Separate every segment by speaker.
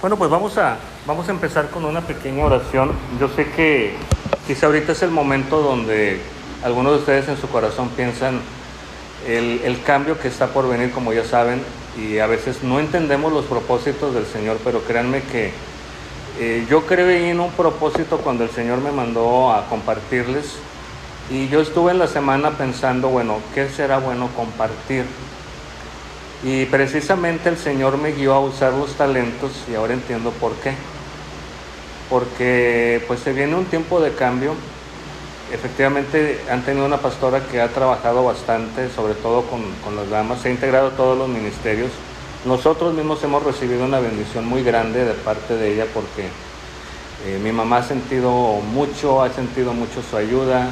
Speaker 1: Bueno, pues vamos a empezar con una pequeña oración. Yo sé que quizá ahorita es el momento donde algunos de ustedes en su corazón piensan el cambio que está por venir, como ya saben, y a veces no entendemos los propósitos del Señor, pero créanme que yo creí en un propósito cuando el Señor me mandó a compartirles, y yo estuve en la semana pensando, bueno, ¿qué será bueno compartir? Y precisamente el Señor me guió a usar los talentos, y ahora entiendo por qué. Porque pues se viene un tiempo de cambio. Efectivamente han tenido una pastora que ha trabajado bastante, sobre todo con las damas, se ha integrado a todos los ministerios. Nosotros mismos hemos recibido una bendición muy grande de parte de ella, porque mi mamá ha sentido mucho su ayuda,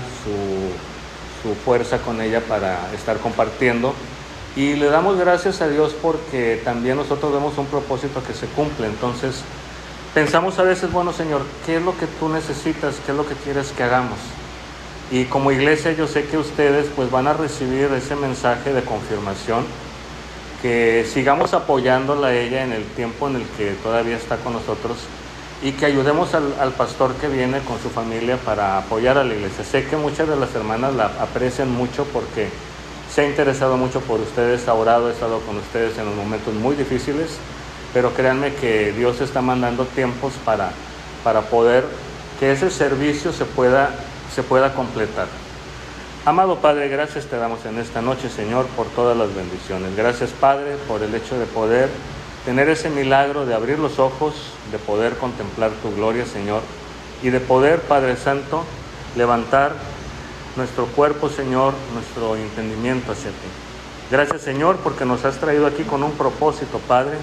Speaker 1: su fuerza con ella para estar compartiendo. Y le damos gracias a Dios porque también nosotros vemos un propósito que se cumple. Entonces pensamos a veces, bueno, Señor, ¿qué es lo que tú necesitas? ¿Qué es lo que quieres que hagamos? Y como iglesia yo sé que ustedes pues van a recibir ese mensaje de confirmación, que sigamos apoyándola a ella en el tiempo en el que todavía está con nosotros, y que ayudemos al pastor que viene con su familia para apoyar a la iglesia. Sé que muchas de las hermanas la aprecian mucho porque se ha interesado mucho por ustedes, ha orado, ha estado con ustedes en los momentos muy difíciles, pero créanme que Dios está mandando tiempos para poder que ese servicio se pueda completar. Amado Padre, gracias te damos en esta noche, Señor, por todas las bendiciones. Gracias, Padre, por el hecho de poder tener ese milagro de abrir los ojos, de poder contemplar tu gloria, Señor, y de poder, Padre Santo, levantar nuestro cuerpo, Señor, nuestro entendimiento hacia ti. Gracias, Señor, porque nos has traído aquí con un propósito, Padre,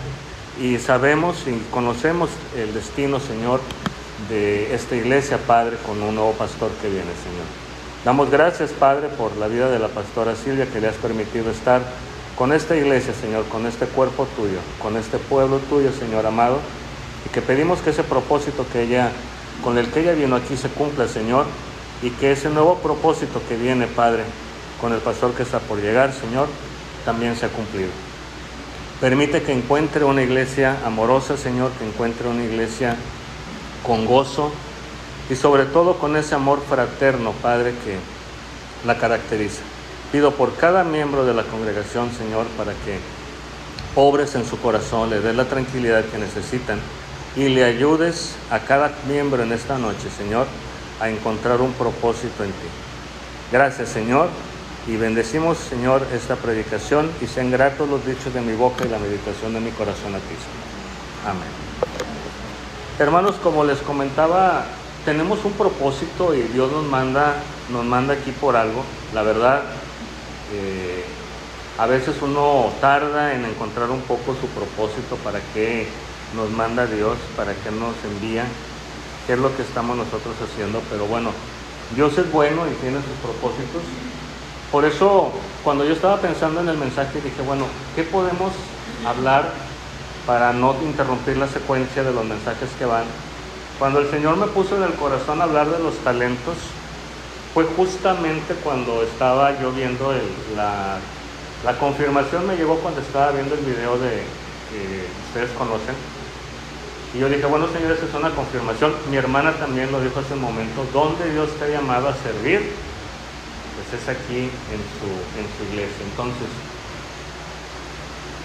Speaker 1: y sabemos y conocemos el destino, Señor, de esta iglesia, Padre, con un nuevo pastor que viene, Señor. Damos gracias, Padre, por la vida de la pastora Silvia, que le has permitido estar con esta iglesia, Señor, con este cuerpo tuyo, con este pueblo tuyo, Señor amado, y que pedimos que ese propósito con el que ella vino aquí se cumpla, Señor, y que ese nuevo propósito que viene, Padre, con el pastor que está por llegar, Señor, también sea cumplido. Permite que encuentre una iglesia amorosa, Señor, que encuentre una iglesia con gozo y sobre todo con ese amor fraterno, Padre, que la caracteriza. Pido por cada miembro de la congregación, Señor, para que obres en su corazón, le des la tranquilidad que necesitan y le ayudes a cada miembro en esta noche, Señor, a encontrar un propósito en ti. Gracias, Señor, y bendecimos, Señor, esta predicación, y sean gratos los dichos de mi boca y la meditación de mi corazón a ti, Señor. Amén. Hermanos, como les comentaba, tenemos un propósito y Dios nos manda aquí por algo. La verdad, a veces uno tarda en encontrar un poco su propósito, para qué nos manda Dios, para qué nos envía, qué es lo que estamos nosotros haciendo. Pero bueno, Dios es bueno y tiene sus propósitos. Por eso, cuando yo estaba pensando en el mensaje, dije, bueno, ¿qué podemos hablar para no interrumpir la secuencia de los mensajes que van? Cuando el Señor me puso en el corazón hablar de los talentos, fue justamente cuando estaba yo viendo la confirmación. Me llegó cuando estaba viendo el video que ustedes conocen, y yo dije, bueno, Señor, esa es una confirmación. Mi hermana también lo dijo hace un momento: donde Dios te ha llamado a servir, pues es aquí en su iglesia. Entonces,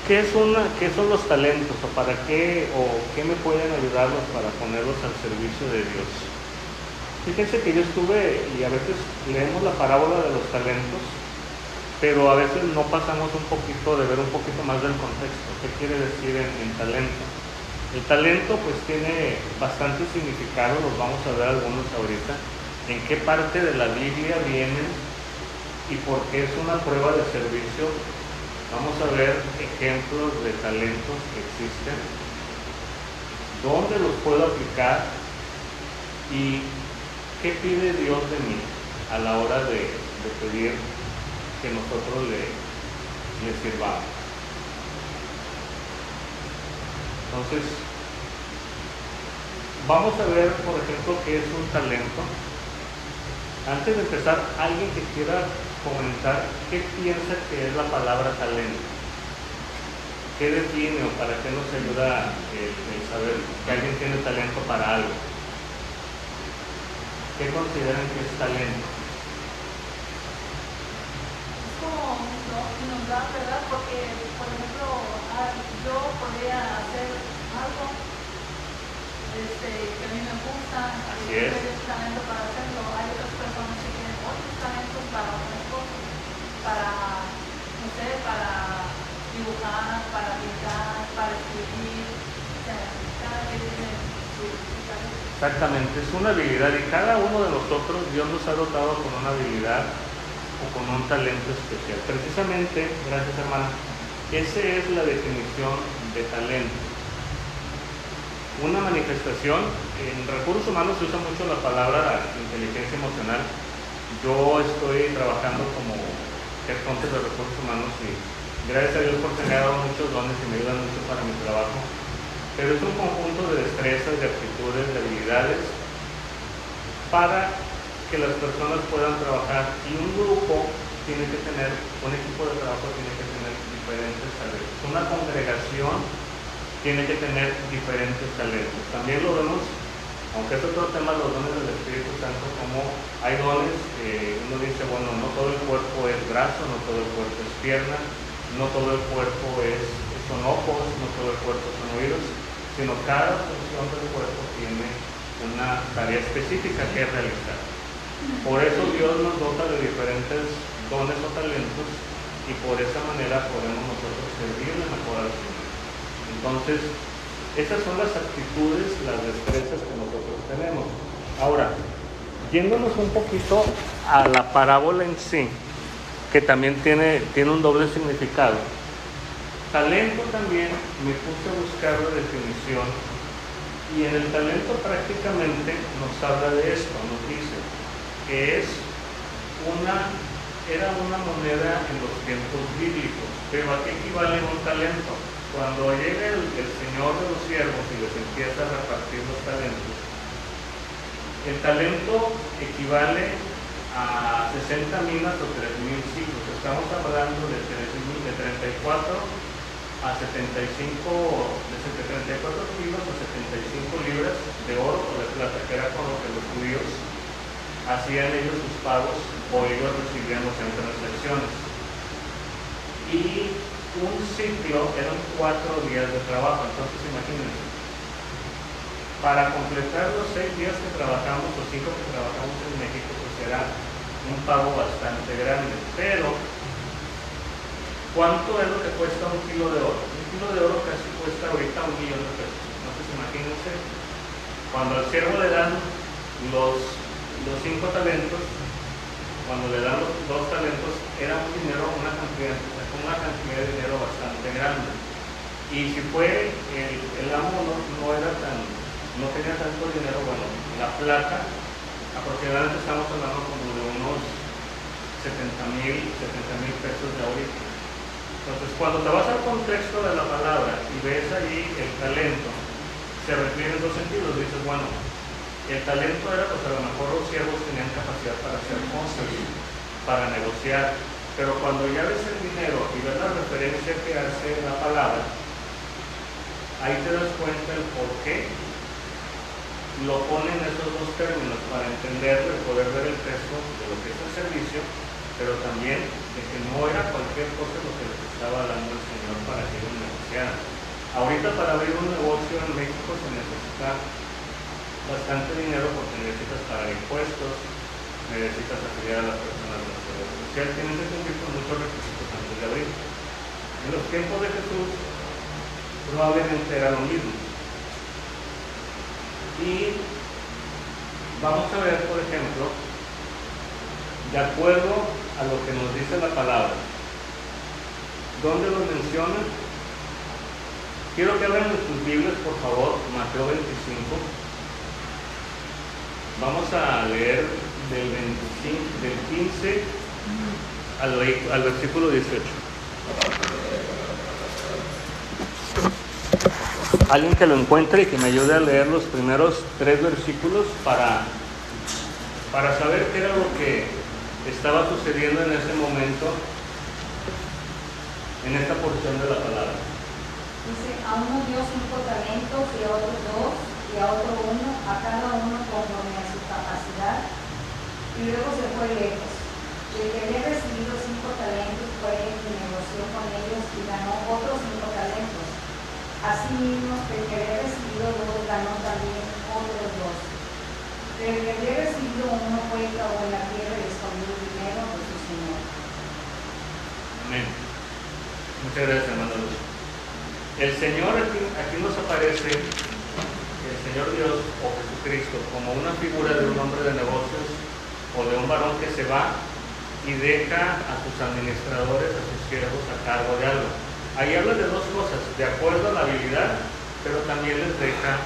Speaker 1: ¿qué son los talentos? ¿O para qué? ¿O qué me pueden ayudarlos para ponerlos al servicio de Dios? Fíjense que yo estuve, y a veces leemos la parábola de los talentos, pero a veces no pasamos un poquito de ver un poquito más del contexto. ¿Qué quiere decir en talento? El talento pues tiene bastante significado, los vamos a ver algunos ahorita, en qué parte de la Biblia vienen y por qué es una prueba de servicio. Vamos a ver ejemplos de talentos que existen, dónde los puedo aplicar y qué pide Dios de mí a la hora de pedir que nosotros le sirvamos. Entonces, vamos a ver, por ejemplo, qué es un talento. Antes de empezar, alguien que quiera comentar qué piensa que es la palabra talento. ¿qué define o para qué nos ayuda el saber que alguien tiene talento para algo? ¿Qué consideran que es talento?
Speaker 2: Es como nos da, ¿verdad? Porque, por ejemplo, yo podría hacer algo que a mí me gusta, que tengo talento para hacerlo. Hay otras personas que tienen otros talentos para otras cosas, para, no sé, para dibujar, para pintar, para escribir. O sea, cada quien tiene su talento.
Speaker 1: Exactamente, es una habilidad y cada uno de nosotros Dios nos ha dotado con una habilidad o con un talento especial. Precisamente, gracias hermana, esa es la definición de talento. Una manifestación, en recursos humanos se usa mucho la palabra inteligencia emocional. Yo estoy trabajando como headhunter de recursos humanos y gracias a Dios porque me ha dado muchos dones y me ayudan mucho para mi trabajo. Pero es un conjunto de destrezas, de aptitudes, de habilidades para que las personas puedan trabajar y un grupo tiene que tener, un equipo de trabajo tiene que tener diferentes talentos. Una congregación tiene que tener diferentes talentos. También lo vemos, aunque es otro tema, los dones del Espíritu Santo, como hay dones, uno dice, bueno, no todo el cuerpo es brazo, no todo el cuerpo es pierna, no todo el cuerpo son ojos, no todo el cuerpo son oídos, sino cada función del cuerpo tiene una tarea específica que realizar. Por eso Dios nos dota de diferentes dones o talentos y por esa manera podemos nosotros servirle mejor al Señor. Entonces, esas son las actitudes, las destrezas que nosotros tenemos. Ahora, yéndonos un poquito a la parábola en sí, que también tiene un doble significado. Talento también me puse a buscar la definición y en el talento prácticamente nos habla de esto, nos dice que era una moneda en los tiempos bíblicos, pero ¿a qué equivale un talento? Cuando llega el Señor de los siervos y les empieza a repartir los talentos, el talento equivale a 60 minas o 3,000 ciclos. Estamos hablando de 34 a 75, de 34 kilos a 75 libras de oro o de plata, que era con lo que los judíos hacían ellos sus pagos o ellos recibían los en transacciones. Y un ciclo eran 4 días de trabajo, entonces imagínense, para completar los 6 días que trabajamos o 5 que trabajamos en México, pues era un pago bastante grande, pero ¿cuánto es lo que cuesta un kilo de oro? Un kilo de oro casi cuesta ahorita $1,000,000. Entonces imagínense, cuando al siervo le dan los 5 talentos, cuando le dan los 2 talentos, era un dinero, una cantidad de dinero bastante grande. Y si fue, el amo no tenía tanto dinero, bueno, la plata, aproximadamente estamos hablando como de unos 70,000 pesos de ahorita. Entonces, cuando te vas al contexto de la palabra y ves allí el talento, se refiere en 2 sentidos. Dices, bueno, el talento era, pues a lo mejor los siervos tenían capacidad para hacer cosas, para negociar, pero cuando ya ves el dinero y ves la referencia que hace la palabra, ahí te das cuenta el por qué lo ponen esos 2 términos para entenderlo y poder ver el peso de lo que es el servicio, pero también de que no era cualquier cosa lo que les estaba dando el Señor para que ellos negociaran. Ahorita para abrir un negocio en México se necesita bastante dinero porque necesitas pagar impuestos, necesitas afiliar a las personas de la seguridad social, tienes que cumplir con muchos requisitos antes de abrir. En los tiempos de Jesús probablemente era lo mismo. Y vamos a ver, por ejemplo, de acuerdo a lo que nos dice la palabra, ¿dónde lo menciona? Quiero que abran sus Biblias, por favor, Mateo 25. Vamos a leer del 15 al versículo 18. Alguien que lo encuentre y que me ayude a leer los primeros 3 versículos para saber qué era lo que estaba sucediendo en ese momento, en esta porción de la palabra.
Speaker 3: Dice, a uno dio 5 talentos y a otros 2 y a otro 1, a cada uno conforme a su capacidad. Y luego se fue lejos. El que había recibido 5 talentos fue y negoció con ellos y ganó otros 5 talentos. Asimismo, el que había recibido 2 ganó también otros 2. Pero el que había recibido 1 fue y cavó en la tierra y escondió el dinero de su señor.
Speaker 1: Amén. Muchas gracias, hermano Luz. El Señor aquí nos aparece, el Señor Dios o Jesucristo, como una figura de un hombre de negocios o de un varón que se va y deja a sus administradores, a sus siervos a cargo de algo. Ahí habla de dos cosas, de acuerdo a la habilidad, pero también les deja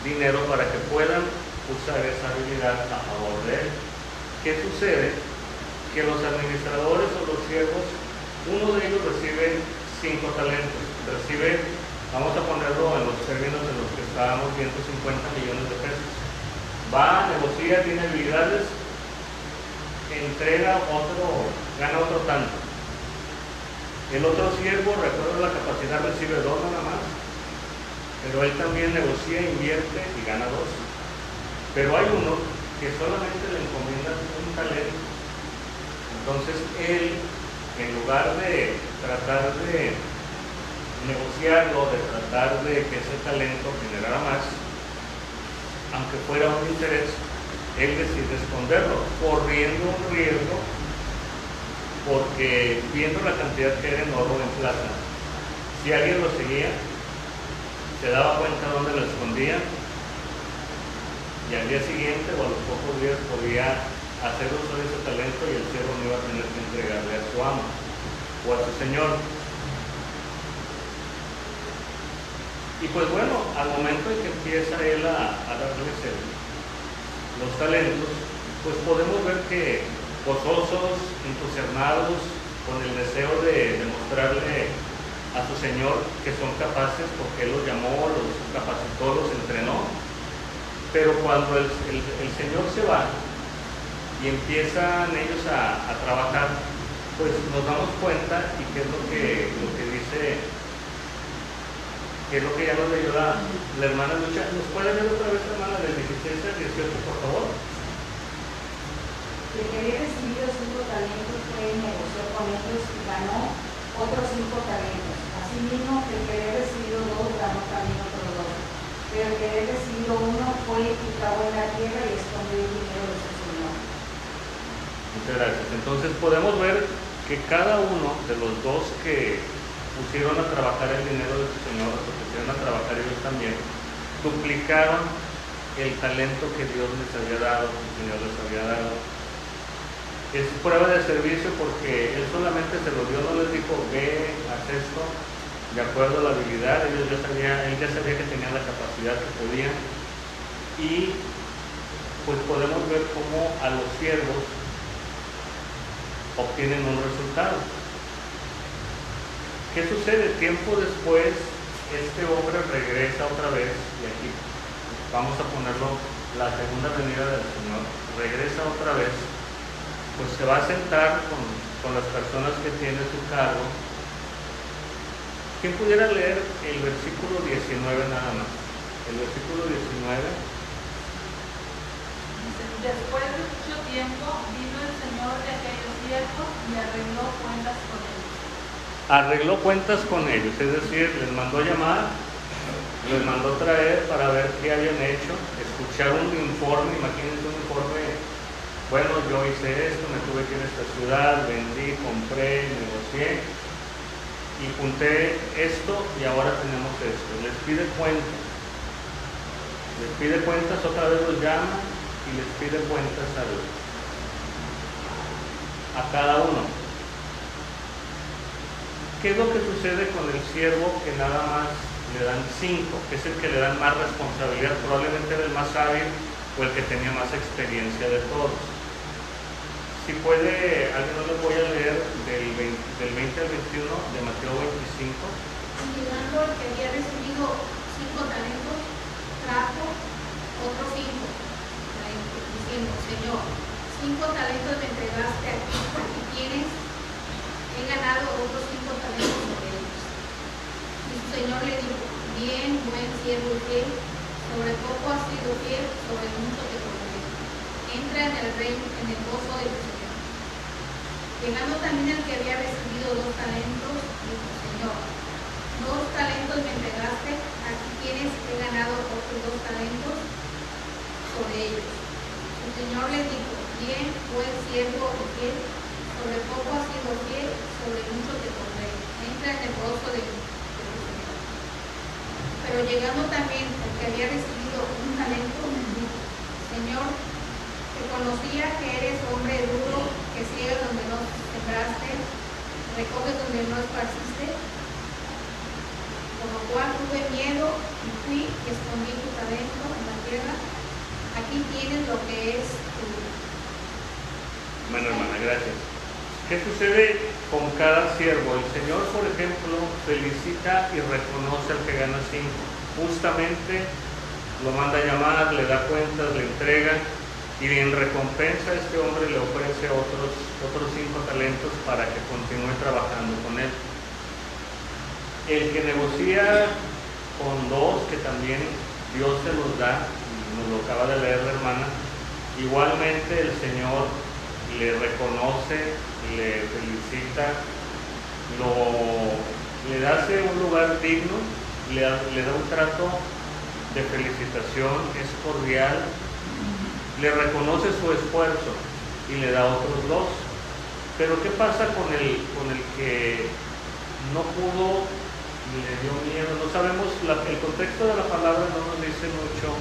Speaker 1: dinero para que puedan usar esa habilidad a favor de él. ¿Qué sucede? Que los administradores o los siervos, uno de ellos recibe 5 talentos, recibe, vamos a ponerlo en los términos en los que estábamos viendo, 50 millones de pesos. Va, negocia, tiene habilidades, entrega otro, gana otro tanto. El otro siervo, recuerda la capacidad, recibe 2 nada más, pero él también negocia, invierte y gana 2. Pero hay uno que solamente le encomienda un talento. Entonces él, en lugar de tratar de negociarlo, de tratar de que ese talento generara más, aunque fuera un interés, él decide esconderlo, corriendo un riesgo, porque viendo la cantidad que era en oro en plata, si alguien lo seguía, se daba cuenta dónde lo escondía, y al día siguiente o a los pocos días podía hacer uso de ese talento y el siervo no iba a tener que entregarle a su amo o a su señor. Y pues bueno, al momento en que empieza él a darles los talentos, pues podemos ver que gozosos, entusiasmados, con el deseo de demostrarle a su señor que son capaces, porque él los llamó, los capacitó, los entrenó. Pero cuando el señor se va y empiezan ellos a trabajar, pues nos damos cuenta, y que es lo que dice, que es lo que ya nos leyó la hermana Lucha. ¿Nos puede leer otra vez, hermana, del 16 al 18, por favor?
Speaker 3: El que había recibido 5 talentos fue y negoció con ellos y ganó otros 5 talentos. Asimismo, el que había recibido 2 ganó también otros 2. Pero el que había recibido 1 fue y cavó en la tierra y escondió el dinero de su señor.
Speaker 1: Muchas gracias. Entonces podemos ver que cada uno de los 2 que pusieron a trabajar el dinero de su señor, o pusieron a trabajar ellos también, duplicaron el talento que Dios les había dado, que el Señor les había dado. Es prueba de servicio, porque él solamente se lo dio, no les dijo, ve, haz esto, de acuerdo a la habilidad. Él ya sabía que tenían la capacidad, que podían. Y pues podemos ver cómo a los siervos obtienen un resultado. ¿Qué sucede? Tiempo después, este hombre regresa otra vez, y aquí vamos a ponerlo, la segunda venida del Señor, regresa otra vez, pues se va a sentar con las personas que tiene su cargo. ¿Quién pudiera leer el versículo 19 nada más? El versículo 19.
Speaker 2: Después de mucho tiempo vino el señor de aquellos siervos y arregló cuentas con ellos.
Speaker 1: Arregló cuentas con ellos, es decir, les mandó llamar, les mandó traer para ver qué habían hecho, escuchar un informe. Imagínense un informe. Bueno, yo hice esto, me tuve que ir a esta ciudad, vendí, compré, negocié y junté esto, y ahora tenemos esto. Les pide cuentas. Les pide cuentas, otra vez los llama y les pide cuentas a cada uno. ¿Qué es lo que sucede con el siervo que nada más le dan 5, que es el que le dan más responsabilidad? Probablemente era el más hábil o el que tenía más experiencia de todos. Si puede, alguien no les voy a leer del 20 al 21 de Mateo 25.
Speaker 4: Y llegando el que había recibido 5 talentos, trajo otros 5, diciendo, Señor, 5 talentos me entregaste aquí, porque he ganado otros 5 talentos sobre ellos. señor le dijo, bien, buen siervo y fiel, sobre poco has sido fiel, sobre mucho te pondré. Entra en el reino, en el gozo de tu señor. Llegando también el que había recibido 2 talentos, dijo, Señor, 2 talentos me entregaste, aquí tienes, he ganado otros 2 talentos sobre ellos. El Señor le dijo, bien, buen siervo y fiel, sobre poco has sido fiel, sobre mucho te pondré. Entra en el gozo de tu Señor. Pero llegando también el que había recibido 1 talento, dijo, Señor, te conocía que eres hombre duro, que ciegas donde no sembraste, recoges donde no esparciste, por lo cual tuve miedo y fui y escondí tu talento en la tierra. Aquí tienes lo que es tuyo.
Speaker 1: Bueno, hermana, gracias. ¿Qué sucede con cada siervo? El Señor, por ejemplo, felicita y reconoce al que gana 5. Justamente lo manda a llamar, le da cuentas, le entrega, y en recompensa a este hombre le ofrece otros 5 talentos para que continúe trabajando con él. El que negocia con 2, que también Dios se los da, nos lo acaba de leer la hermana, igualmente el Señor le reconoce, le felicita, le hace un lugar digno, le da un trato de felicitación, es cordial, le reconoce su esfuerzo y le da otros 2. Pero ¿qué pasa con el que no pudo y le dio miedo? No sabemos, el contexto de la palabra no nos dice mucho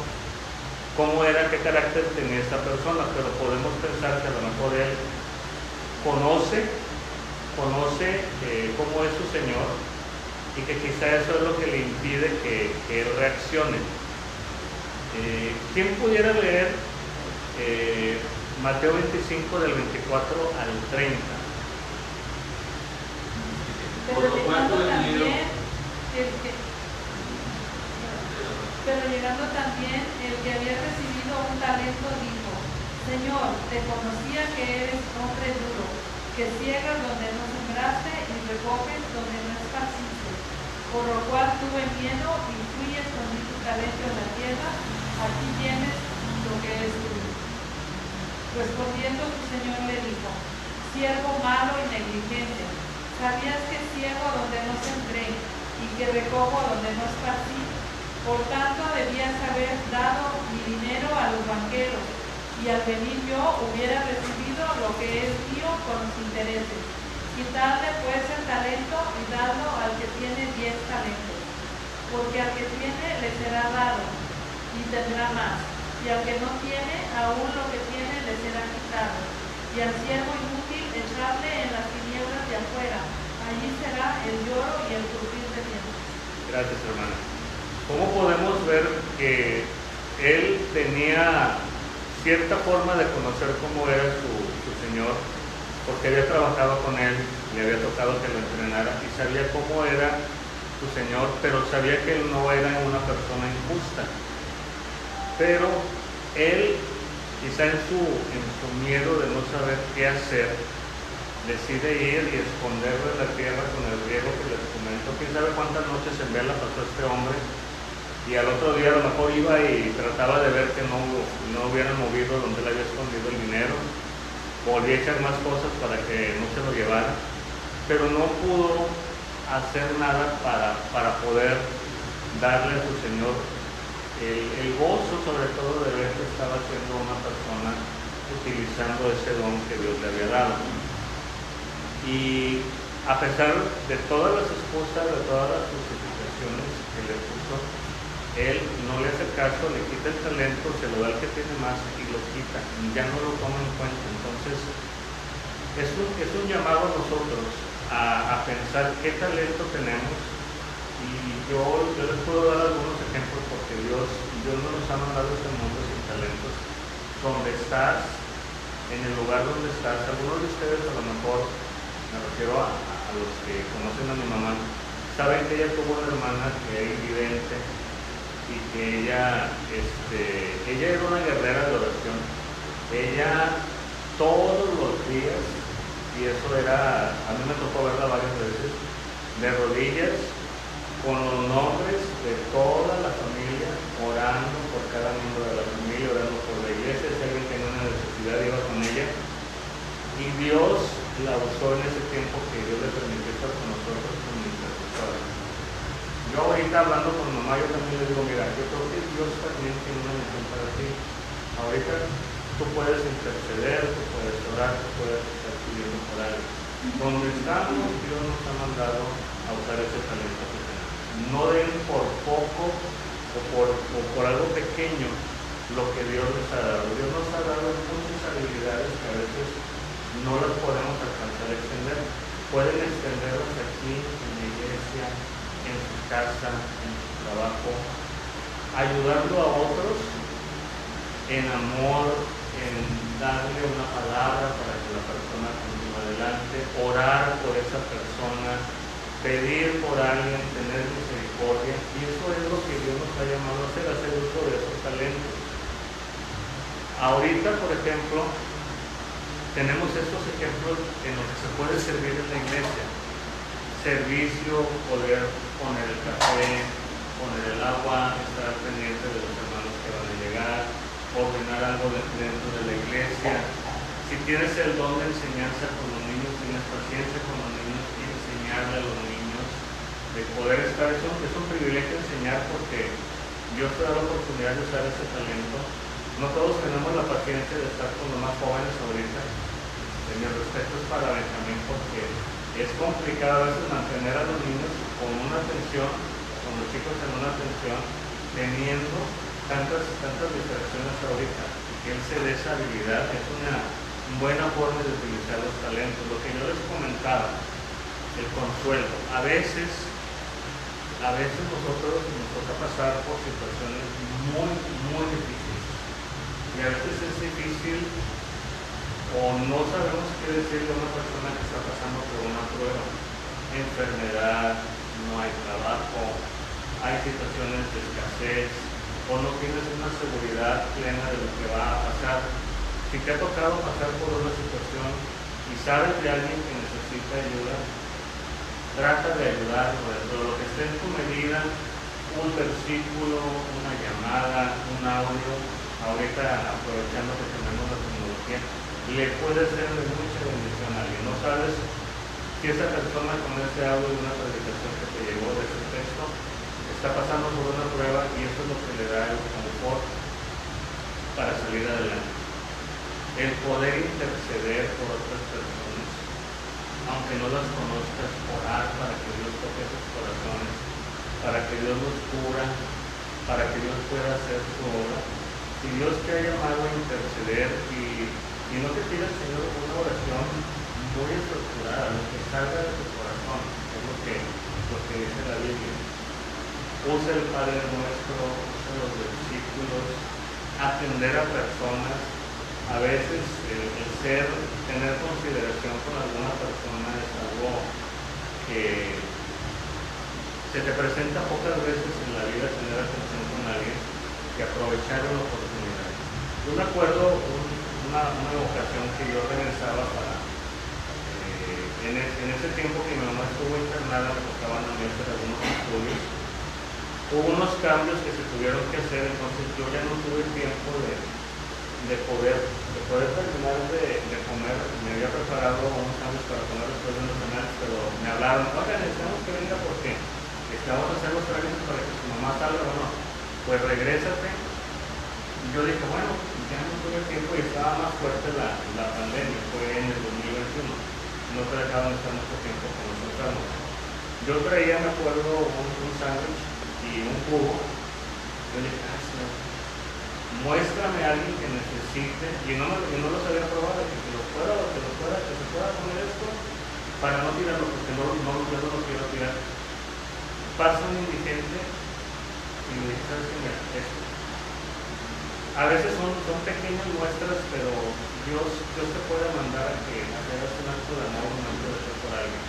Speaker 1: cómo era, qué carácter tenía esta persona, pero podemos pensar que a lo mejor él conoce cómo es su Señor y que quizá eso es lo que le impide que él reaccione. ¿Quién pudiera leer Mateo 25 del 24 al 30?
Speaker 2: Pero llegando también el que había recibido 1 talento dijo, Señor, te conocía que eres hombre duro, que ciegas donde no sembraste y recoges donde no esparciste, por lo cual tuve miedo y fui y escondí tu talento en la tierra, aquí tienes lo que es tuyo. Respondiendo su señor le dijo, siervo malo y negligente, ¿sabías que ciego donde no sembré y que recojo donde no esparcí? Por tanto debías haber dado mi dinero a los banqueros, y al venir yo hubiera recibido lo que es mío con los intereses. Quitadle pues el talento y dadlo al que tiene 10 talentos, porque al que tiene le será dado y tendrá más, y al que no tiene, aún lo que tiene le será quitado. Y al siervo inútil echadle en las tinieblas de afuera, allí será el lloro y el crujir de dientes.
Speaker 1: Gracias, hermana. ¿Cómo podemos ver que él tenía cierta forma de conocer cómo era su Señor? Porque había trabajado con él, le había tocado que lo entrenara y sabía cómo era su Señor, pero sabía que él no era una persona injusta. Pero él, quizá en su miedo de no saber qué hacer, decide ir y esconderlo en la tierra con el riego que les comento. Quién sabe cuántas noches en vela pasó este hombre, y al otro día a lo mejor iba y trataba de ver que no hubieran movido donde él había escondido el dinero, volvía a echar más cosas para que no se lo llevara, pero no pudo hacer nada para poder darle a su Señor el gozo, sobre todo de ver que estaba siendo una persona utilizando ese don que Dios le había dado. Y a pesar de todas las excusas, de todas las justificaciones que le puso, él no le hace caso, le quita el talento, se lo da al que tiene más y lo quita, y ya no lo toma en cuenta. Entonces es un llamado a nosotros a pensar qué talento tenemos, y yo les puedo dar algunos ejemplos, porque Dios no nos ha mandado a este mundo sin talentos. Donde estás, en el lugar donde estás, algunos de ustedes a lo mejor, me refiero a los que conocen a mi mamá, saben que ella tuvo una hermana que era invidente, y que ella era una guerrera de oración. Ella todos los días, y eso era, a mí me tocó verla varias veces, de rodillas, con los nombres de toda la familia, orando por cada miembro de la familia, orando por la iglesia. Si alguien tenía una necesidad, iba con ella. Y Dios la usó en ese tiempo que Dios le permitió estar con nosotros como intercesora. Yo ahorita hablando con mamá, yo también le digo, mira, yo creo que Dios también tiene una misión para ti. Ahorita tú puedes interceder, tú puedes orar, tú puedes estar pidiendo por algo. Donde estamos, Dios nos ha mandado a usar ese talento que tenemos. No den por poco o por algo pequeño lo que Dios les ha dado. Dios nos ha dado muchas habilidades que a veces no las podemos alcanzar a extender. Pueden extenderlas aquí en la iglesia, en su casa, en su trabajo, ayudando a otros en amor, en darle una palabra para que la persona continúe adelante, orar por esa persona, pedir por alguien, tener misericordia. Y eso es lo que Dios nos ha llamado a hacer uso de esos talentos. Ahorita, por ejemplo, tenemos estos ejemplos en los que se puede servir en la iglesia. Servicio, poder poner el café, poner el agua, estar pendiente de los hermanos que van a llegar, ordenar algo dentro de la iglesia. Si tienes el don de enseñanza con los niños, tienes paciencia con los niños y enseñarle a los niños, de poder estar, es un privilegio enseñar porque Dios te da la oportunidad de usar ese talento. No todos tenemos la paciencia de estar con los más jóvenes ahorita. Mi respeto es para Benjamín porque es complicado a veces mantener a los niños con una atención, con los chicos en una atención, teniendo tantas distracciones ahorita. Que él se dé esa habilidad es una buena forma de utilizar los talentos. Lo que yo les comentaba, el consuelo. A veces nosotros nos toca pasar por situaciones muy difíciles. Y a veces es difícil o no sabemos qué decirle a una persona que está pasando por una prueba. Enfermedad, no hay trabajo, hay situaciones de escasez, o no tienes una seguridad plena de lo que va a pasar. Si te ha tocado pasar por una situación y sabes de alguien que necesita ayuda, trata de ayudarlo dentro de lo que esté en tu medida, un versículo, una llamada, un audio. Ahorita, aprovechando que tenemos la tecnología, le puede ser de mucha bendición a alguien. No sabes si esa persona con ese audio de una predicación que te llegó de ese texto está pasando por una prueba y eso es lo que le da el confort para salir adelante. El poder interceder por otras personas, aunque no las conozcas, orar para que Dios toque sus corazones, para que Dios los cura, para que Dios pueda hacer su obra. Si Dios te ha llamado a interceder y no te pidas, Señor, una oración muy estructurada, lo que salga de tu corazón, es lo que dice la Biblia. Usa el Padre Nuestro, usa los versículos, atender a personas. A veces tener consideración con alguna persona es algo que se te presenta pocas veces en la vida, tener atención con alguien y aprovechar una oportunidad. Yo me acuerdo una ocasión que yo regresaba en ese tiempo que mi mamá estuvo internada, me tocaban a mí hacer algunos estudios. Hubo unos cambios que se tuvieron que hacer, entonces yo ya no tuve tiempo de poder terminar de comer. Me había preparado unos cambios para comer después de unos semanas, pero me hablaron, oigan, necesitamos que venga porque vamos a hacer los trámites para que su mamá salga. Bueno, pues regrésate. Y yo dije, bueno, ya no tuve tiempo y estaba más fuerte la pandemia, fue en el 2021. No te dejaban estar mucho tiempo con nosotros. Yo traía, me acuerdo, un sándwich y un jugo. Yo le dije, Señor, muéstrame a alguien que necesite, y no los había probado, que se pueda comer esto para no tirarlo, porque yo no lo quiero tirar. Pasa un indigente y me dice, ¿sabes qué? Mira, esto. A veces son pequeñas muestras, pero Dios te puede mandar a que hagas un acto de amor, un acto de ser por alguien.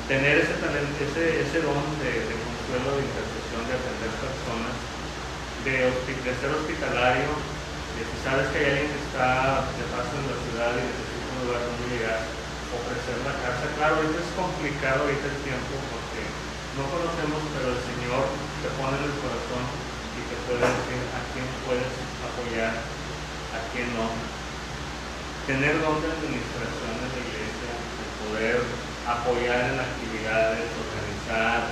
Speaker 1: Tener ese talento, ese don de consuelo, de intercesión, de atender personas, de ser hospitalario, de si sabes que hay alguien que está de paso en la ciudad y necesita un lugar donde llegar, ofrecer la casa. Claro, ahorita es complicado, ahorita el tiempo, porque no conocemos, pero el Señor te pone en el corazón y te puede decir a quién puedes apoyar, a quién no. Tener don de administración en la iglesia, el poder apoyar en actividades, organizar,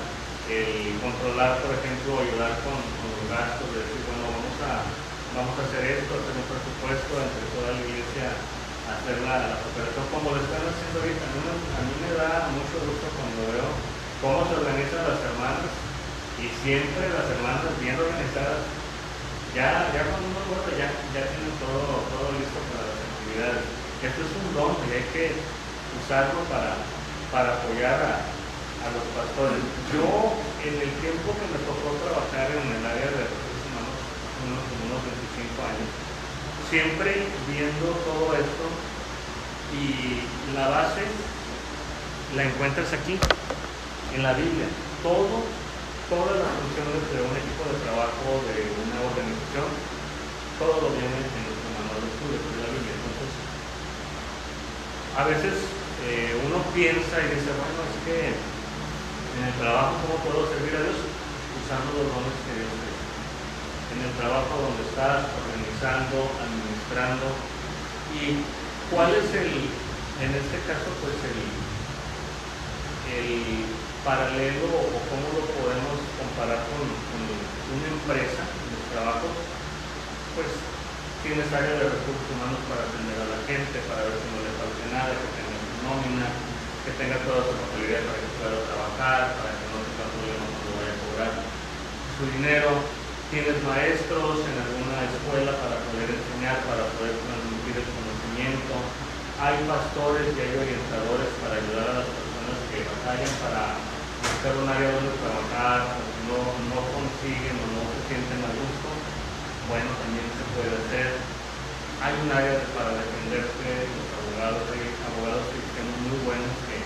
Speaker 1: el controlar, por ejemplo, ayudar con los gastos, de decir, bueno, vamos a hacer esto, hacer un presupuesto entre toda la iglesia, hacer la cooperación como lo están haciendo ahorita. A mí me da mucho gusto cuando veo cómo se organizan las hermanas, y siempre las hermanas bien organizadas. Ya cuando uno vuelve, ya tienen todo listo para las actividades. Esto es un don y hay que usarlo para apoyar a los pastores. Yo, en el tiempo que me tocó trabajar en el área de recursos humanos, unos 25 años, siempre viendo todo esto, y la base la encuentras aquí, en la Biblia. Todas las funciones de un equipo de trabajo, de una organización, todo lo viene en nuestro manual de estudio, que es la Biblia. Entonces, a veces uno piensa y dice, bueno, es que en el trabajo, ¿cómo puedo servir a Dios? Usando los dones que Dios te da. En el trabajo donde estás, organizando, administrando. ¿Y cuál es en este caso, pues el paralelo, o cómo lo podemos comparar con una empresa, los trabajos? Pues tienes área de recursos humanos para atender a la gente, para ver si no le falte nada, que tenga su nómina, que tenga toda su facilidad para que pueda trabajar, para que no tenga problemas cuando vaya a cobrar su dinero. Tienes maestros en alguna escuela para poder enseñar, para poder transmitir el conocimiento. Hay pastores y hay orientadores para ayudar a las personas que batallan para buscar un área donde trabajar, no consiguen o no se sienten a gusto. Bueno, también se puede hacer. Hay un área para defenderse, los abogados cristianos muy buenos que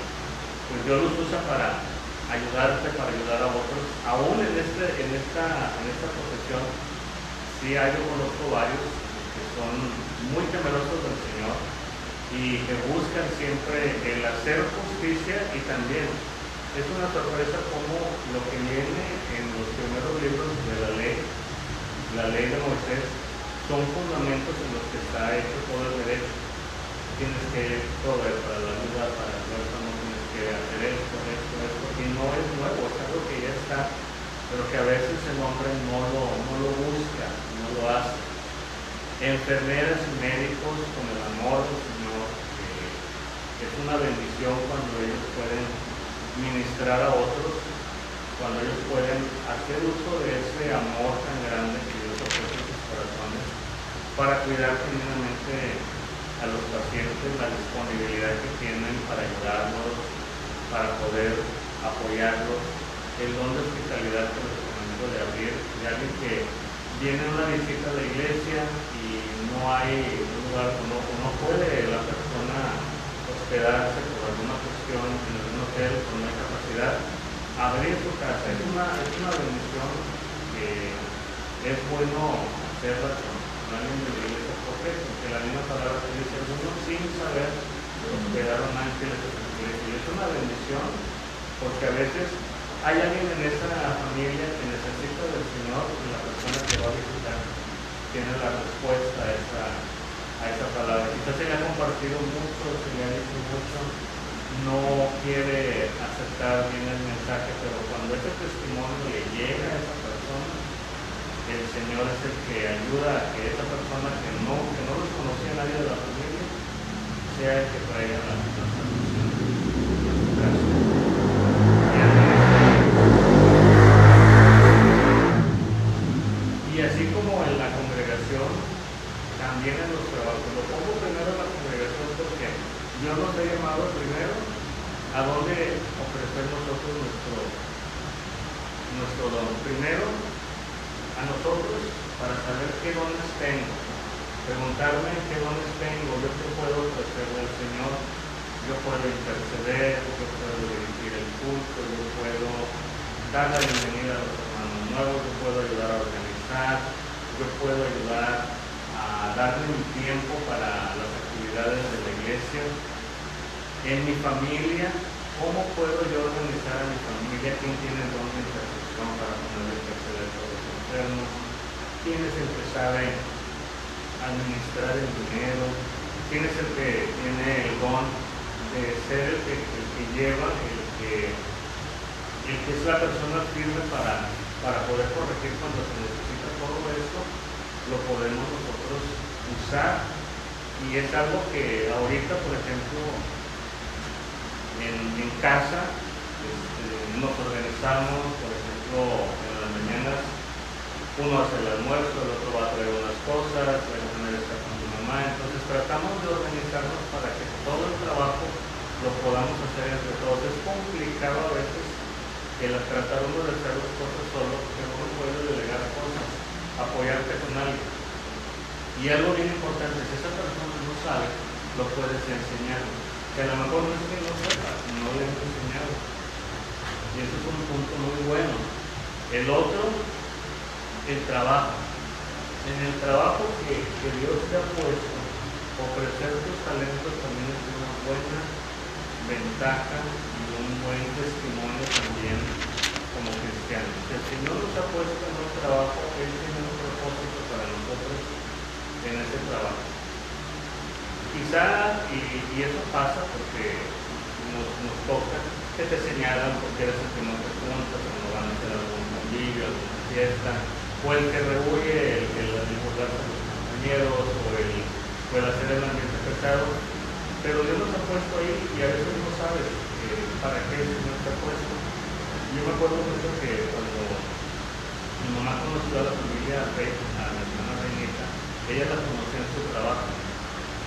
Speaker 1: pues Dios los usa para ayudarte, para ayudar a otros. Aún en esta profesión, sí yo conozco varios que son muy temerosos del Señor y que buscan siempre el hacer justicia, y también es una sorpresa como lo que viene en los primeros libros de la ley de Moisés, son fundamentos en los que está hecho todo el derecho. Tienes que proveer para la ayuda, para el huérfano, tienes que hacer esto, y no es nuevo, es algo que ya está, pero que a veces el hombre no lo busca, no lo hace. Enfermeras y médicos con el amor del Señor, es una bendición cuando ellos pueden ministrar a otros, cuando ellos pueden hacer uso de ese amor tan grande que Dios ofrece en sus corazones para cuidar genuinamente a los pacientes, la disponibilidad que tienen para ayudarlos, para poder apoyarlos, el don de hospitalidad que les recomiendo de abrir, de alguien que viene a una visita a la iglesia y no hay un lugar, no puede la persona hospedarse por alguna cuestión en algún hotel, por no hay capacidad, abrir su casa. Es una bendición que es bueno hacerla con alguien de la iglesia, porque la misma palabra te dice, uno sin saber hospedaron ángeles en la iglesia. Y es una bendición porque a veces hay alguien en esa familia que necesita del Señor, y la persona que va a visitar tiene la respuesta a esa palabra. Quizás se le ha compartido mucho, se le ha dicho mucho, no quiere aceptar bien el mensaje, pero cuando ese testimonio le llega a esa persona, el Señor es el que ayuda a que esa persona que no los conocía a nadie de la familia, sea el que traiga la salvación en su caso. Y así como en la congregación, también en los trabajos. Lo pongo primero en la congregación porque Dios nos ha llamado primero a dónde ofrecer nosotros nuestro don. Primero, a nosotros, para saber qué dones tengo. Preguntarme qué dones tengo, yo qué puedo ofrecerle al Señor. Yo puedo interceder, yo puedo dirigir el culto, yo puedo dar la bienvenida a los hermanos nuevos, yo puedo ayudar a organizar, yo puedo ayudar a darle mi tiempo para las actividades de la iglesia. En mi familia, ¿cómo puedo yo organizar a mi familia? ¿Quién tiene el don de intercesión para ponerle que acceder a todos los enfermos? ¿Quién es el que sabe administrar el dinero? ¿Quién es el que tiene el don de ser el que lleva, el que es la persona firme para poder corregir cuando se necesita? Todo esto lo podemos nosotros usar, y es algo que ahorita, por ejemplo, en casa nos organizamos. Por ejemplo, en las mañanas uno hace el almuerzo, el otro va a traer unas cosas, la mujer está con su mamá. Entonces tratamos de organizarnos para que todo el trabajo lo podamos hacer entre todos. Es complicado a veces el tratar uno de hacer las cosas solo, porque uno puede delegar cosas, apoyarte con alguien. Y algo bien importante, si esa persona no sabe, lo puedes enseñar. Que a lo mejor no es que no sepa, no le han enseñado. Y eso es un punto muy bueno. El otro, el trabajo. En el trabajo que Dios te ha puesto, ofrecer tus talentos también es una buena ventaja y un buen testimonio también como cristianos. El Señor nos ha puesto en un trabajo, Él tiene un propósito para nosotros en ese trabajo. Quizá, y eso pasa porque nos toca, que te señalan porque eres el que no te junta, cuando van a hacer algún convivio, alguna fiesta, o el que rehuye el burlarse de los compañeros, o el hacer el ambiente pesado. Pero Dios nos ha puesto ahí y a veces no sabes para qué el Señor te ha puesto. Yo me acuerdo mucho que cuando mi mamá conoció a la familia Rey, a la hermana Reinita, ella la conoció en su trabajo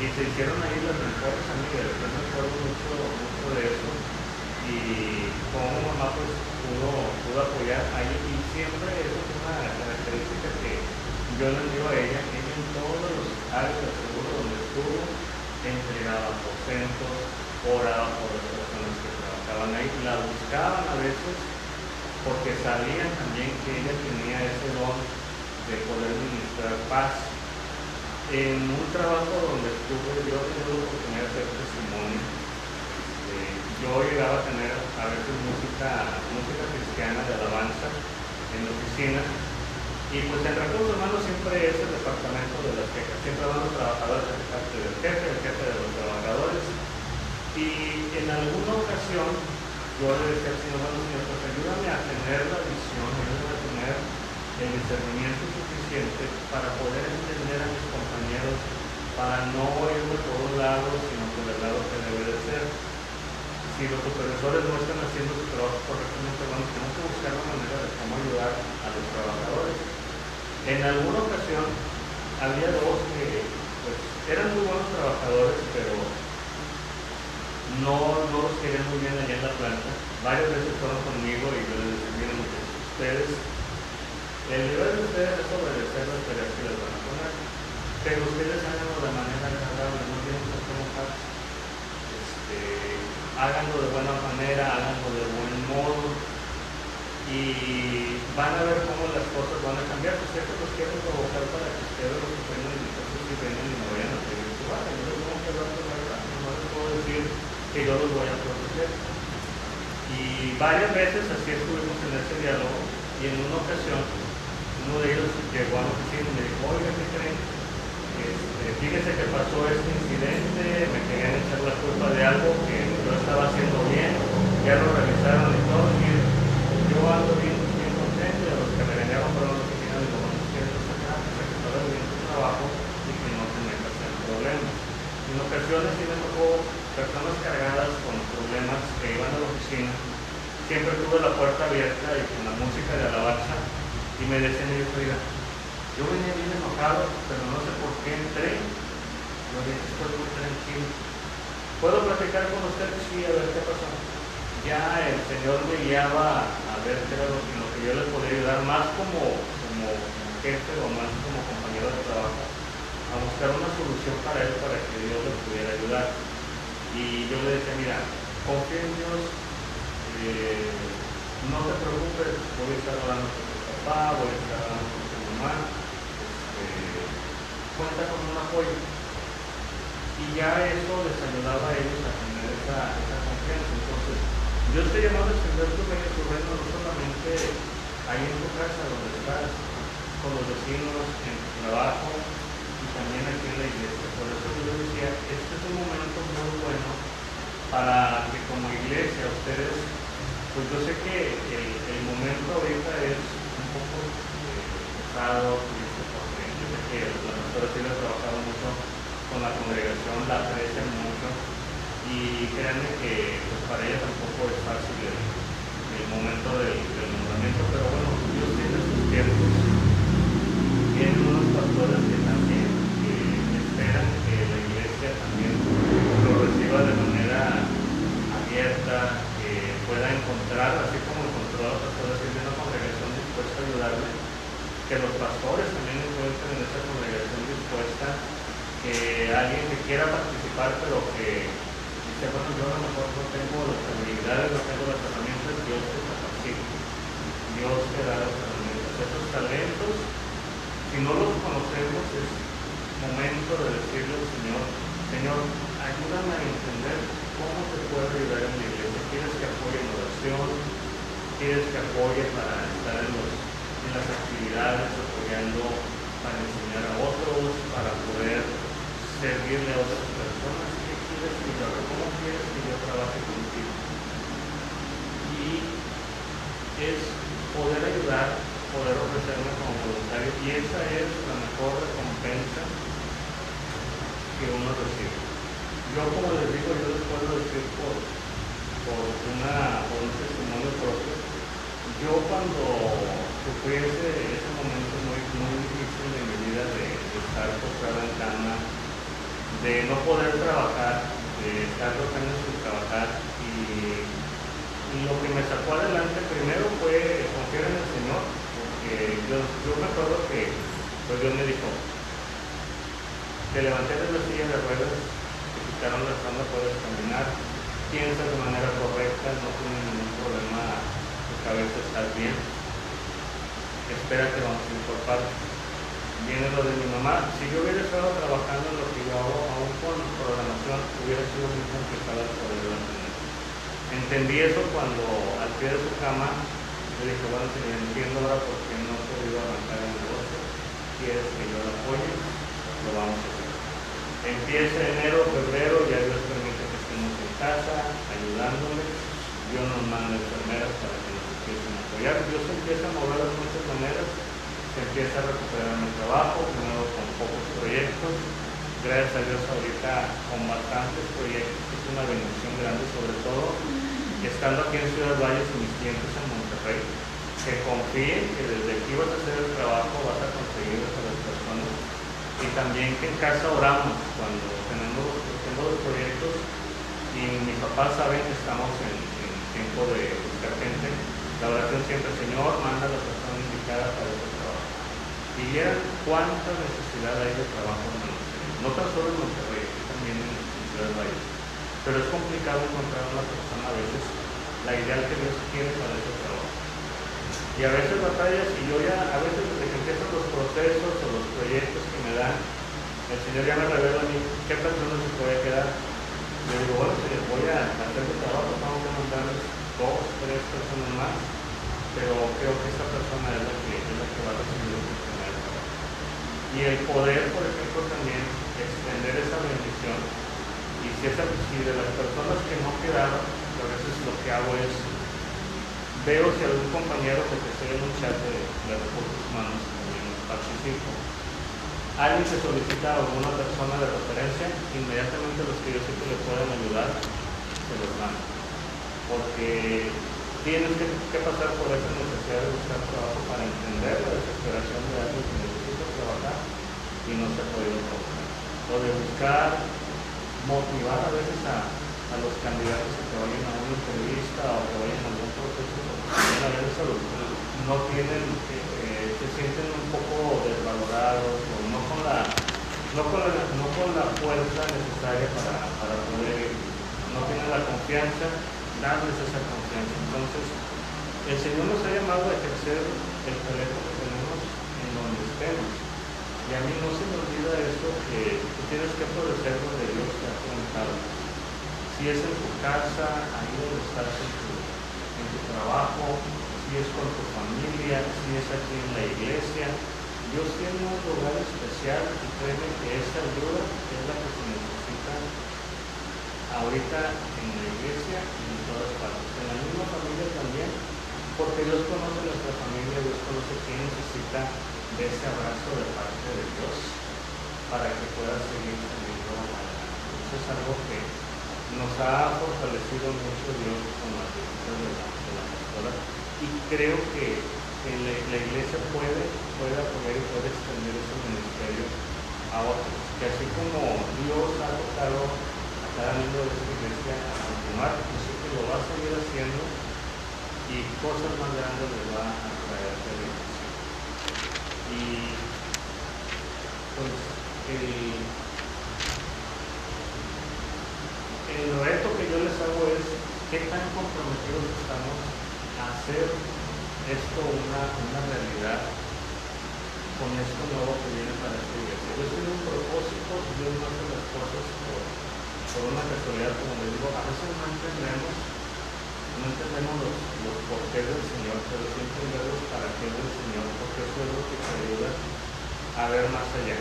Speaker 1: y se hicieron ahí las mejores amigas. Yo me acuerdo mucho de eso, y como mamá pues pudo apoyar ahí, y siempre eso es una característica que yo le digo a ella, que ella en todos los áreas del seguro donde estuvo entregaba aposentos, oraba por las personas que trabajaban ahí, la buscaban a veces porque sabían también que ella tenía ese don de poder ministrar paz. En un trabajo donde estuve, yo tuve la oportunidad de hacer testimonio. Yo llegaba a tener a veces música cristiana de alabanza en la oficina, y pues en recursos humanos siempre es el departamento de las quejas, siempre van los trabajadores de parte del jefe, el jefe de los trabajadores. Y en alguna ocasión yo le decía al Señor, bueno, Señor, pues ayúdame a tener la visión, ayúdame a tener el discernimiento suficiente para poder entender a mis compañeros, para no irme por un lado, sino por el lado que debe de ser. Si los supervisores no están haciendo su trabajo correctamente, bueno, tenemos que buscar una manera de cómo ayudar a los trabajadores. En alguna ocasión había dos que pues, eran muy buenos trabajadores, pero no los querían muy bien allá en la planta. Varias veces fueron conmigo y yo les decía, miren, ustedes, el deber de ustedes es obedecer las tareas que les van a poner, pero ustedes háganlo de manera agradable, no tienen que enojar. Háganlo de buena manera, háganlo de buen modo, y van a ver cómo las cosas van a cambiar. Ustedes los quieren provocar para que ustedes los aprendan, y entonces si vengan y me vayan a pedir su vara. Yo les tengo que hablar de verdad, no les puedo decir que yo los voy a proteger. Y varias veces así estuvimos en ese diálogo, y en una ocasión uno de ellos llegó a la oficina y me dijo, oiga, ¿qué creen? Fíjese que pasó este incidente, me querían echar la culpa de algo que yo estaba haciendo bien, ya lo revisaron y todo, y yo ando bien contento. De los que me regañaron por la oficina, digo, bueno, quiero sacar, que se pueda bien tu trabajo y que no te metas en problemas. En ocasiones sí me tocó personas cargadas con problemas que iban a la oficina. Siempre tuve la puerta abierta y con la música de alabanza, y me decían ellos, oiga, yo venía bien enojado, pero no sé por qué entré. Yo dije, estoy muy tranquilo. ¿Puedo platicar con usted? Sí, a ver qué pasó. Ya el Señor me guiaba a ver qué era lo que yo les podía ayudar, más como jefe o más como compañero de trabajo, a buscar una solución para él, para que Dios le pudiera ayudar. Y yo le decía, mira, confía en Dios, no te preocupes, voy a estar hablando con tu papá, voy a estar hablando con tu mamá, cuenta con un apoyo. Y ya eso les ayudaba a ellos a tener esa confianza. Entonces, Dios te llamó a extender tu reino no solamente ahí en tu casa donde estás, con los vecinos, en tu trabajo y también aquí en la iglesia. Por eso yo les decía, este es un momento muy bueno para que como iglesia ustedes, pues yo sé que el momento ahorita es un poco pesado, triste, porque yo sé que la pastora sí ha trabajado mucho con la congregación, la aprecian mucho y créanme que pues para ella tampoco es fácil el momento del nombramiento, pero bueno, Dios tiene sus tiempos. Tienen unos pastores que también esperan que la iglesia también lo reciba de manera abierta, que pueda encontrar, así como encontró a la pastora Silvia, una congregación dispuesta a ayudarle, que los pastores también encuentren en esa congregación dispuesta, que alguien que quiera participar pero que dice, bueno, yo a lo mejor no tengo las habilidades, no tengo las herramientas, Dios te capacita, Dios te da las herramientas, esos talentos. Si no los conocemos, es momento de decirle al Señor, Señor, ayúdame a entender cómo te puedo ayudar en la iglesia. ¿Quieres que apoye en oración? ¿Quieres que apoye para estar en las actividades, apoyando para enseñar a otros, para poder servirle a otras personas? ¿Qué quieres que yo haga? ¿Cómo quieres que yo trabaje contigo? Y es poder ayudar, poder ofrecerme como voluntario, y esa es la mejor recompensa que uno recibe. Yo, como les digo, yo les puedo decir por un testimonio propio, yo cuando sufrí ese momento muy, muy difícil de mi vida de estar postrado en cama, de no poder trabajar, de estar 2 años sin trabajar, y lo que me sacó adelante primero fue confiar en el Señor. Yo me acuerdo que pues Dios me dijo, te levanté de la silla de ruedas, te quitaron la espalda, puedes caminar, piensas de manera correcta, no tienes ningún problema, tu cabeza está bien, espérate, vamos a ir por partes. Viene lo de mi mamá. Si yo hubiera estado trabajando en lo que yo hago, aún con programación, hubiera sido muy complicado poder mantener. Entendí eso cuando al pie de su cama le dije, bueno, señor, entiendo ahora por qué no he podido arrancar el negocio. ¿Quieres que yo lo apoye? Lo vamos a hacer. Empieza enero, febrero, ya Dios permite que estemos en casa, ayudándole. Dios nos manda enfermeras para que nos empiecen a apoyar. Dios empieza a mover de muchas maneras. Se empieza a recuperar mi trabajo, primero con pocos proyectos. Gracias a Dios ahorita con bastantes proyectos. Es una bendición grande, sobre todo estando aquí en Ciudad Valles y mis clientes en Monterrey, que confíen que desde aquí vas a hacer el trabajo, vas a conseguir a las personas, y también que en casa oramos cuando tengo los proyectos, y mis papás saben que estamos en tiempo de buscar gente. La oración siempre, Señor, manda a la persona indicada para ese trabajo. Y vieran cuánta necesidad hay de trabajo en Monterrey, no tan solo en Monterrey, también en Ciudad Valles. Pero es complicado encontrar una persona a veces la ideal que Dios quiere para ese trabajo. Y a veces batallas, y yo ya, a veces desde que empiezan los procesos o los proyectos que me dan, el Señor ya me revela a mí qué persona se puede quedar. Le digo, bueno, Señor, voy a hacer mi trabajo, tengo que mandar 2, 3 personas más, pero creo que esta persona es la que va a recibir el primer trabajo. Y el poder, por ejemplo, también extender esa bendición. Y si de las personas que no quedaron, a veces lo que hago es, veo si algún compañero que esté en un chat de recursos humanos también participo, alguien se solicita a alguna persona de referencia, inmediatamente los que yo sé que le pueden ayudar, se los mando. Porque tienes que pasar por esa necesidad de buscar trabajo para entender la desesperación de alguien que necesita trabajar y no se ha podido trabajar. O de buscar motivar a veces a los candidatos a que vayan a una entrevista o que vayan a algún proceso, porque también a veces no tienen, se sienten un poco desvalorados o no con la fuerza necesaria para poder ir, no tienen la confianza, darles esa confianza. Entonces, el Señor nos ha llamado a ejercer el talento que tenemos en donde estemos. Y a mí no se me olvida eso, que tú tienes que florecer donde Dios te ha plantado. Si es en tu casa, ahí donde estás en tu trabajo, si es con tu familia, si es aquí en la iglesia, Dios tiene un lugar especial y créeme que esa ayuda es la que se necesita ahorita en la iglesia y en todas partes. En la misma familia también, porque Dios conoce nuestra familia, Dios conoce quién necesita de ese abrazo de parte de Dios para que pueda seguir saliendo adelante. Eso es algo que nos ha fortalecido mucho Dios con la visita de la pastora, y creo que la iglesia puede apoyar y puede extender ese ministerio a otros, que así como Dios ha tocado a cada miembro de esta iglesia a continuar, yo sé que lo va a seguir haciendo y cosas más grandes le va a traer de la iglesia. Y pues el reto que yo les hago es qué tan comprometidos estamos a hacer esto una realidad con esto nuevo que viene para esta iglesia. Dios tiene un propósito, Dios no hace las cosas por una casualidad, como les digo, a veces no entendemos los porqués del Señor, pero sí entender los para qué del Señor, porque eso es lo que te ayuda a ver más allá.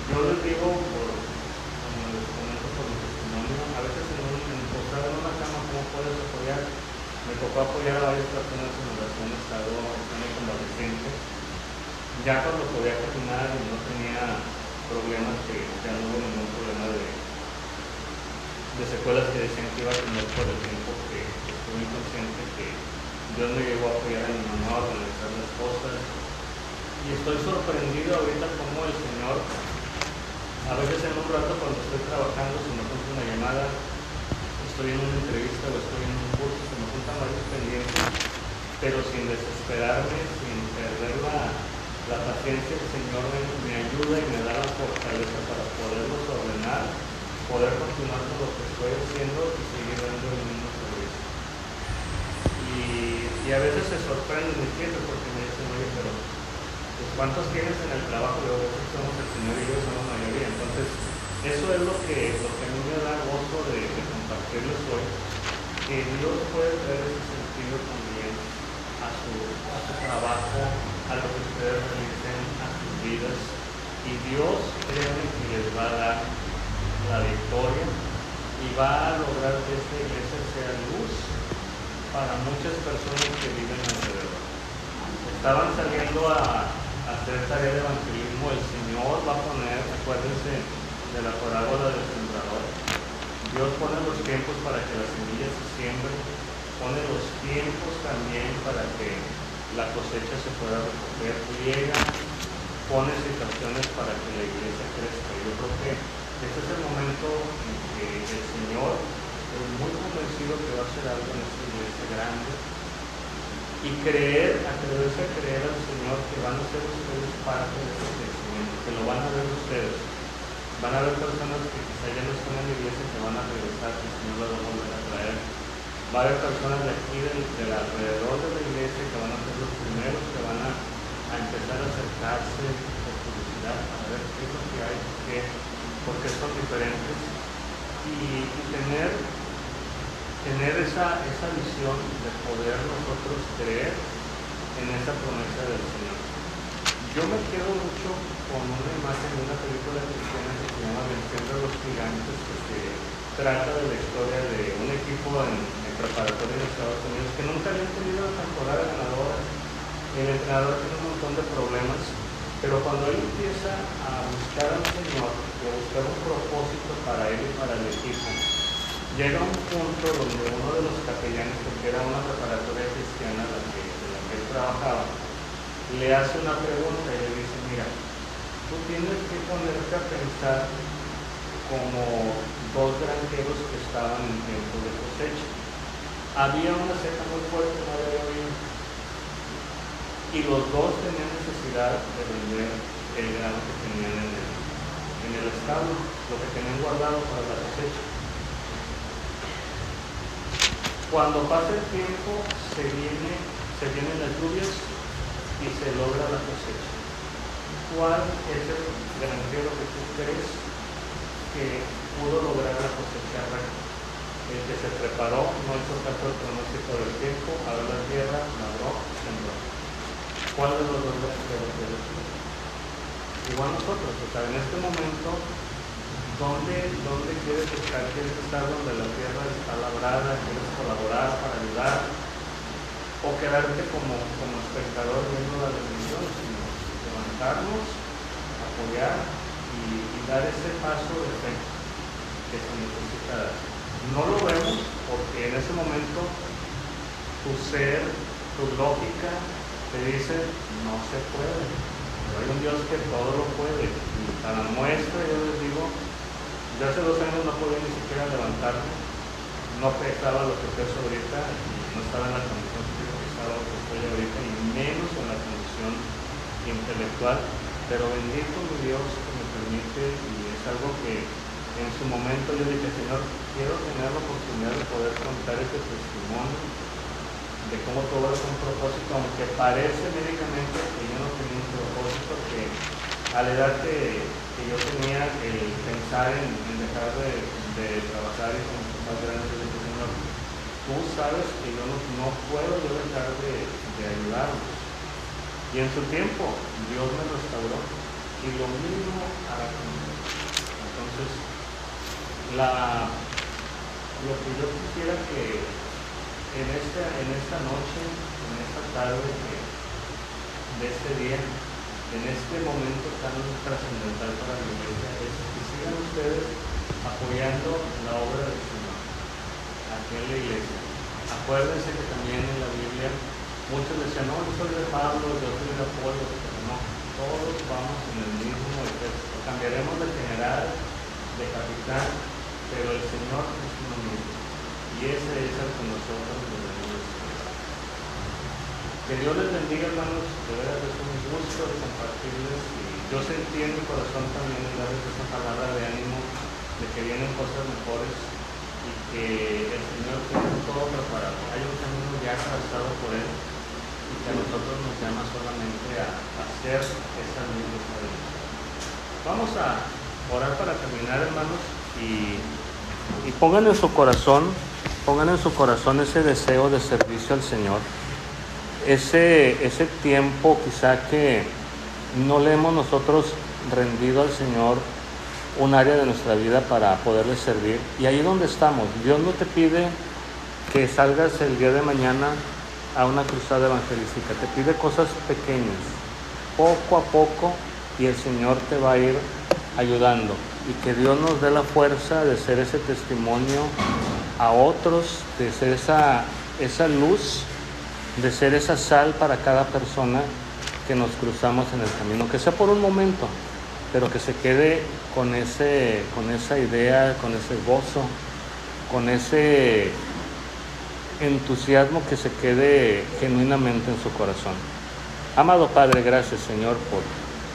Speaker 1: Yo les digo, como les comento por mi testimonio, a veces posar en una cama, ¿cómo puedes apoyar? Me tocó apoyar a varias personas en oración, estado convaleciente. Ya cuando podía caminar y no tenía problemas, que ya no hubo ningún problema de secuelas que decían que iba a tener por el tiempo que estuve inconsciente, que Dios me llegó a apoyar a mi mamá a organizar las cosas. Y estoy sorprendido ahorita como el Señor, a veces en un rato cuando estoy trabajando, se me junta una llamada, estoy en una entrevista o estoy en un curso, se me juntan varios pendientes, pero sin desesperarme, sin perder la paciencia, el Señor me ayuda y me da la fortaleza para poderlos ordenar, poder continuar con lo que estoy haciendo y seguir dando el mismo servicio. Y a veces se sorprenden mis clientes porque me dicen, oye, pero pues, ¿cuántos tienes en el trabajo? Yo, somos el Señor y yo somos la mayoría. Entonces, eso es lo que a mí me da gozo de compartirles hoy, que Dios puede traer ese sentido también a su trabajo, a lo que ustedes realicen, a sus vidas, y Dios créanme que les va a dar la victoria y va a lograr que esta iglesia sea luz para muchas personas que viven alrededor. Estaban saliendo a hacer tarea de evangelismo, el Señor va a poner, acuérdense de la parábola del sembrador, Dios pone los tiempos para que las semillas se siembren, pone los tiempos también para que la cosecha se pueda recoger, riega, pone situaciones para que la iglesia crezca. Yo creo que este es el momento en que el Señor es muy convencido que va a hacer algo en esta iglesia grande, y atreverse a creer al Señor que van a ser ustedes parte de este crecimiento, que lo van a ver ustedes. Van a haber personas que quizá ya no están en la iglesia, que van a regresar, que el Señor las va a volver a traer. Va a haber personas de aquí, del alrededor de la iglesia, que van a ser los primeros que van a empezar a acercarse por curiosidad, a ver qué es lo que hay, por qué son diferentes, y tener esa visión de poder nosotros creer en esa promesa del Señor. Yo me quedo mucho con una imagen de una película cristiana que se llama Venciendo a los Gigantes, que se trata de la historia de un equipo en preparatoria en Estados Unidos que nunca habían tenido una temporada ganadora. El entrenador tiene un montón de problemas, pero cuando él empieza a buscar al Señor y a buscar un propósito para él y para el equipo, llega un punto donde uno de los capellanes, porque era una preparatoria cristiana en la que él trabajaba, le hace una pregunta y le dice, mira, tú tienes que ponerte a pensar como dos granjeros que estaban en tiempo de cosecha. Había una seca muy fuerte, no había vino, y los dos tenían necesidad de vender el grano que tenían en el establo, lo que tenían guardado para la cosecha. Cuando pasa el tiempo, se vienen las lluvias y se logra la cosecha. ¿Cuál es el granjero que tú crees que pudo lograr la cosecha recta. El que se preparó no hizo caso del pronóstico del tiempo, abrió la tierra, labró, sembró. ¿Cuál de los dos le quedó? Igual nosotros, o sea, en este momento, ¿dónde quieres estar? ¿Quieres estar donde la tierra está labrada? ¿Quieres colaborar para ayudar? ¿O quedarte como espectador viendo la bendición? Sino levantarnos, apoyar y dar ese paso de fe que se necesita dar. No lo vemos porque en ese momento tu ser, tu lógica te dice no se puede, pero hay un Dios que todo lo puede. Y para muestra yo les digo, yo hace 2 años no podía ni siquiera levantarme, no pesaba lo que peso ahorita, no estaba en la condición física que estaba lo que estoy ahorita, y menos en la condición intelectual, pero bendito mi Dios que me permite, y es algo que en su momento yo dije, Señor, quiero tener la oportunidad de poder contar este testimonio de cómo todo es un propósito, aunque parece médicamente que yo no tenía un propósito, que a la edad que yo tenía el pensar en dejar de trabajar y con mis papás grandes, yo dije, Señor, tú sabes que yo no puedo yo dejar de ayudarlos. Y en su tiempo Dios me restauró y lo mismo hará conmigo. Entonces, lo que yo quisiera que en esta noche, en esta tarde de este día, en este momento tan trascendental para la iglesia, es que sigan ustedes apoyando la obra del Señor aquí en la iglesia. Acuérdense que también en la Biblia muchos decían, no, yo soy de Pablo, yo soy de Apolo, pero no, todos vamos en el mismo ejército. Cambiaremos de general, de capitán, pero el Señor es uno mismo. Y ese es el que nosotros debemos ser. Que Dios les bendiga, hermanos, de verdad es un gusto de compartirles. Y yo sentí en mi corazón también darles esa palabra de ánimo, de que vienen cosas mejores y que el Señor tiene todo preparado. Hay un camino ya trazado por Él y que a nosotros nos llama solamente a hacer esa misma tarea. Vamos a orar para terminar, hermanos, y pongan en su corazón ese deseo de servicio al Señor, ese tiempo quizá que no le hemos nosotros rendido al Señor un área de nuestra vida para poderle servir. Y ahí donde estamos, Dios no te pide que salgas el día de mañana a una cruzada evangelística, te pide cosas pequeñas, poco a poco, y el Señor te va a ir ayudando, y que Dios nos dé la fuerza de ser ese testimonio a otros, de ser esa luz, de ser esa sal para cada persona que nos cruzamos en el camino, que sea por un momento, pero que se quede con esa idea, con ese gozo, con ese entusiasmo, que se quede genuinamente en su corazón. Amado Padre, gracias, Señor,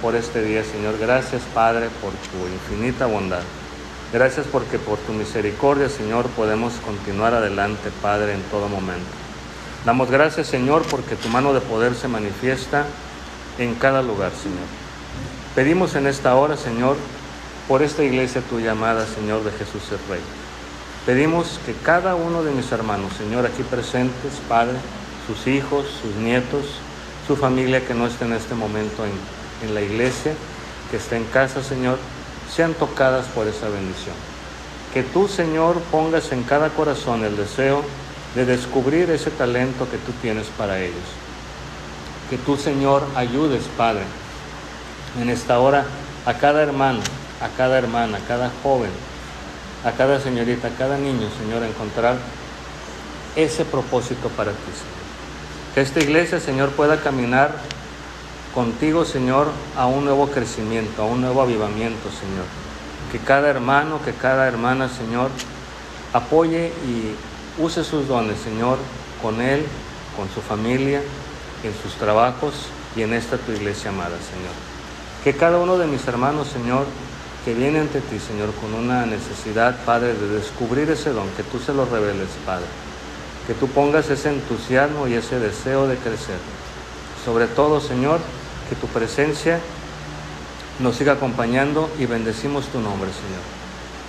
Speaker 1: por este día, Señor. Gracias, Padre, por tu infinita bondad. Gracias porque por tu misericordia, Señor, podemos continuar adelante, Padre, en todo momento. Damos gracias, Señor, porque tu mano de poder se manifiesta en cada lugar, Señor. Pedimos en esta hora, Señor, por esta iglesia tuya amada, Señor, de Jesús el Rey. Pedimos que cada uno de mis hermanos, Señor, aquí presentes, Padre, sus hijos, sus nietos, su familia que no esté en este momento en la iglesia, que esté en casa, Señor, sean tocadas por esa bendición. Que tú, Señor, pongas en cada corazón el deseo de descubrir ese talento que tú tienes para ellos. Que tú, Señor, ayudes, Padre, en esta hora a cada hermano, a cada hermana, a cada joven, a cada señorita, a cada niño, Señor, a encontrar ese propósito para ti, Señor. Que esta iglesia, Señor, pueda caminar contigo, Señor, a un nuevo crecimiento, a un nuevo avivamiento, Señor. Que cada hermano, que cada hermana, Señor, apoye y use sus dones, Señor, con él, con su familia, en sus trabajos y en esta tu iglesia amada, Señor. Que cada uno de mis hermanos, Señor, que viene ante ti, Señor, con una necesidad, Padre, de descubrir ese don, que tú se lo reveles, Padre. Que tú pongas ese entusiasmo y ese deseo de crecer. Sobre todo, Señor, que tu presencia nos siga acompañando y bendecimos tu nombre, Señor.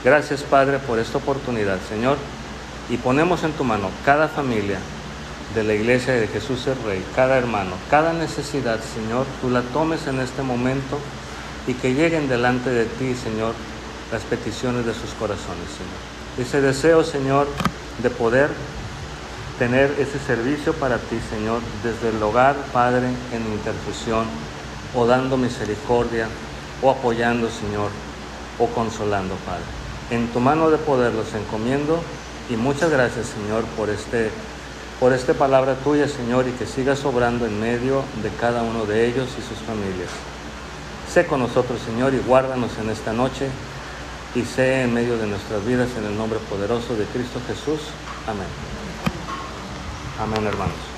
Speaker 1: Gracias, Padre, por esta oportunidad, Señor, y ponemos en tu mano cada familia de la Iglesia de Jesús el Rey, cada hermano, cada necesidad, Señor, tú la tomes en este momento y que lleguen delante de ti, Señor, las peticiones de sus corazones, Señor. Ese deseo, Señor, de poder tener ese servicio para ti, Señor, desde el hogar, Padre, en intercesión, o dando misericordia, o apoyando, Señor, o consolando, Padre. En tu mano de poder los encomiendo, y muchas gracias, Señor, por esta palabra tuya, Señor, y que sigas obrando en medio de cada uno de ellos y sus familias. Sé con nosotros, Señor, y guárdanos en esta noche, y sé en medio de nuestras vidas, en el nombre poderoso de Cristo Jesús. Amén. Amén, hermanos.